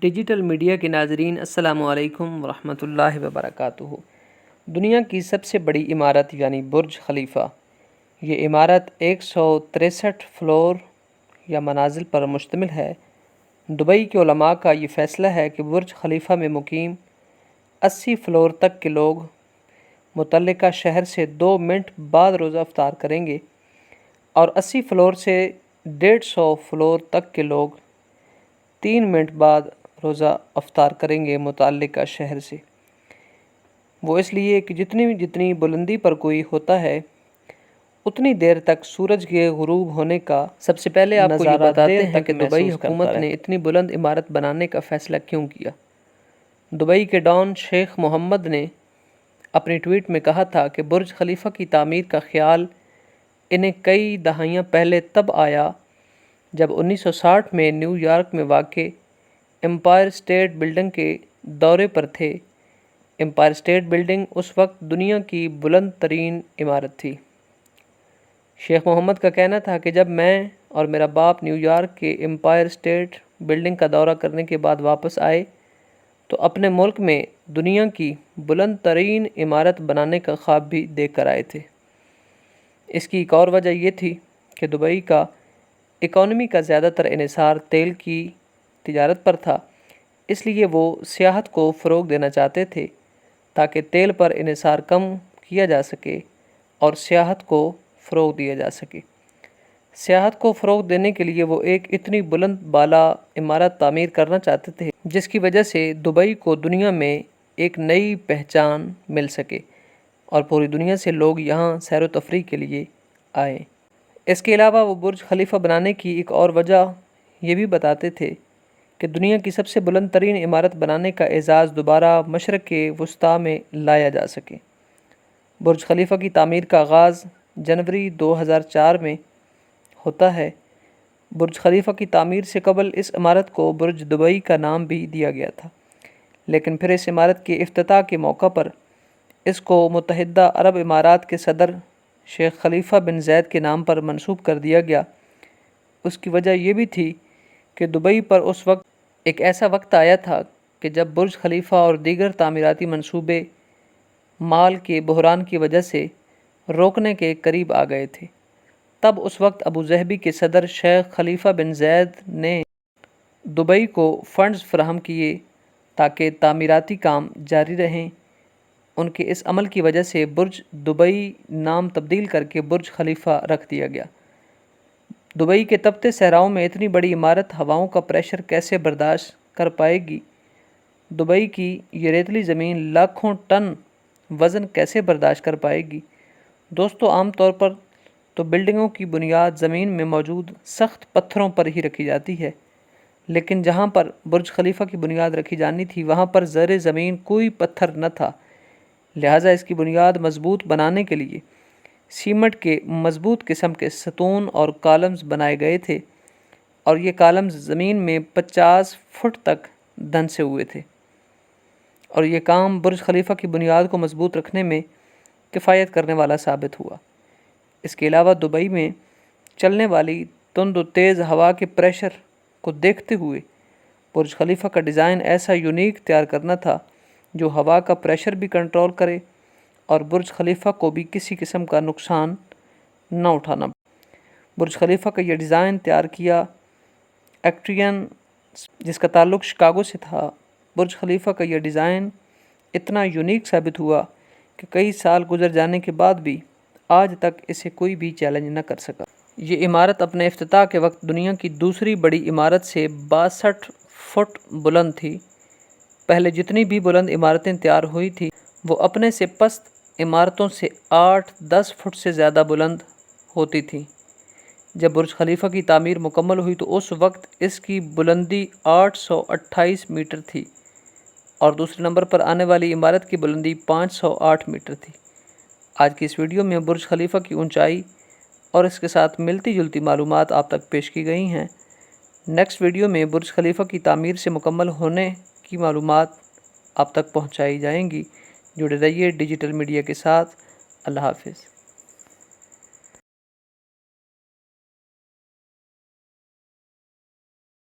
Digital media کے ناظرین السلام علیکم ورحمۃ اللہ وبرکاتہ۔ دنیا کی سب سے بڑی عمارت یعنی برج خلیفہ، یہ عمارت 163 فلور یا منازل پر مشتمل ہے۔ دبئی کے علماء کا یہ فیصلہ ہے کہ برج خلیفہ میں مقیم 80 فلور تک کے لوگ متعلقہ شہر سے 2 منٹ بعد روزہ افطار کریں گے اور 80 فلور سے 150 فلور تک کے لوگ 3 منٹ بعد روزہ افطار کریں گے متعلقہ شہر سے۔ وہ اس لیے کہ جتنی بلندی پر کوئی ہوتا ہے اتنی دیر تک سورج کے غروب ہونے کا سب سے پہلے آپ کو یہ بتاتے ہیں کہ دبئی حکومت نے اتنی بلند عمارت بنانے کا فیصلہ کیوں کیا۔ دبئی کے ڈان شیخ محمد نے اپنی ٹویٹ میں کہا تھا کہ برج خلیفہ کی تعمیر کا خیال انہیں کئی دہائیاں پہلے تب آیا جب 1960 میں نیو یارک میں واقع امپائر اسٹیٹ بلڈنگ کے دورے پر تھے۔ امپائر اسٹیٹ بلڈنگ اس وقت دنیا کی بلند ترین عمارت تھی۔ شیخ محمد کا کہنا تھا کہ جب میں اور میرا باپ نیو یارک کے امپائر اسٹیٹ بلڈنگ کا دورہ کرنے کے بعد واپس آئے تو اپنے ملک میں دنیا کی بلند ترین عمارت بنانے کا خواب بھی دیکھ کر آئے تھے۔ اس کی ایک اور وجہ یہ تھی کہ دبئی کا اکانومی کا زیادہ تر انحصار تیل کی تجارت پر تھا، اس لیے وہ سیاحت کو فروغ دینا چاہتے تھے تاکہ تیل پر انحصار کم کیا جا سکے اور سیاحت کو فروغ دیا جا سکے۔ سیاحت کو فروغ دینے کے لیے وہ ایک اتنی بلند بالا عمارت تعمیر کرنا چاہتے تھے جس کی وجہ سے دبئی کو دنیا میں ایک نئی پہچان مل سکے اور پوری دنیا سے لوگ یہاں سیر و تفریح کے لیے آئیں۔ اس کے علاوہ وہ برج خلیفہ بنانے کی ایک اور وجہ یہ بھی بتاتے تھے کہ دنیا کی سب سے بلند ترین عمارت بنانے کا اعزاز دوبارہ مشرق وسطیٰ میں لایا جا سکے۔ برج خلیفہ کی تعمیر کا آغاز جنوری 2004 میں ہوتا ہے۔ برج خلیفہ کی تعمیر سے قبل اس عمارت کو برج دبئی کا نام بھی دیا گیا تھا، لیکن پھر اس عمارت کے افتتاح کے موقع پر اس کو متحدہ عرب امارات کے صدر شیخ خلیفہ بن زید کے نام پر منسوب کر دیا گیا۔ اس کی وجہ یہ بھی تھی کہ دبئی پر اس وقت ایک ایسا وقت آیا تھا کہ جب برج خلیفہ اور دیگر تعمیراتی منصوبے مال کے بحران کی وجہ سے روکنے کے قریب آ گئے تھے۔ تب اس وقت ابوظہبی کے صدر شیخ خلیفہ بن زید نے دبئی کو فنڈز فراہم کیے تاکہ تعمیراتی کام جاری رہیں۔ ان کے اس عمل کی وجہ سے برج دبئی نام تبدیل کر کے برج خلیفہ رکھ دیا گیا۔ دبئی کے تپتے صحراؤں میں اتنی بڑی عمارت ہواؤں کا پریشر کیسے برداشت کر پائے گی؟ دبئی کی یہ ریتلی زمین لاکھوں ٹن وزن کیسے برداشت کر پائے گی؟ دوستو، عام طور پر تو بلڈنگوں کی بنیاد زمین میں موجود سخت پتھروں پر ہی رکھی جاتی ہے، لیکن جہاں پر برج خلیفہ کی بنیاد رکھی جانی تھی وہاں پر زیر زمین کوئی پتھر نہ تھا، لہٰذا اس کی بنیاد مضبوط بنانے کے لیے سیمنٹ کے مضبوط قسم کے ستون اور کالمز بنائے گئے تھے، اور یہ کالمز زمین میں 50 فٹ تک دھنسے ہوئے تھے، اور یہ کام برج خلیفہ کی بنیاد کو مضبوط رکھنے میں کفایت کرنے والا ثابت ہوا۔ اس کے علاوہ دبئی میں چلنے والی تند و تیز ہوا کے پریشر کو دیکھتے ہوئے برج خلیفہ کا ڈیزائن ایسا یونیک تیار کرنا تھا جو ہوا کا پریشر بھی کنٹرول کرے اور برج خلیفہ کو بھی کسی قسم کا نقصان نہ اٹھانا پڑے۔ برج خلیفہ کا یہ ڈیزائن تیار کیا ایکٹرین جس کا تعلق شکاگو سے تھا۔ برج خلیفہ کا یہ ڈیزائن اتنا یونیک ثابت ہوا کہ کئی سال گزر جانے کے بعد بھی آج تک اسے کوئی بھی چیلنج نہ کر سکا۔ یہ عمارت اپنے افتتاح کے وقت دنیا کی دوسری بڑی عمارت سے 62 فٹ بلند تھی۔ پہلے جتنی بھی بلند عمارتیں تیار ہوئی تھیں وہ اپنے سے پست عمارتوں سے 8-10 فٹ سے زیادہ بلند ہوتی تھیں۔ جب برج خلیفہ کی تعمیر مکمل ہوئی تو اس وقت اس کی بلندی 828 میٹر تھی اور دوسرے نمبر پر آنے والی عمارت کی بلندی 508 میٹر تھی۔ آج کی اس ویڈیو میں برج خلیفہ کی اونچائی اور اس کے ساتھ ملتی جلتی معلومات آپ تک پیش کی گئی ہیں۔ نیکسٹ ویڈیو میں برج خلیفہ کی تعمیر سے مکمل ہونے کی معلومات آپ تک پہنچائی جائیں گی۔ جڑے رہیے ڈیجیٹل میڈیا کے ساتھ۔ اللہ حافظ۔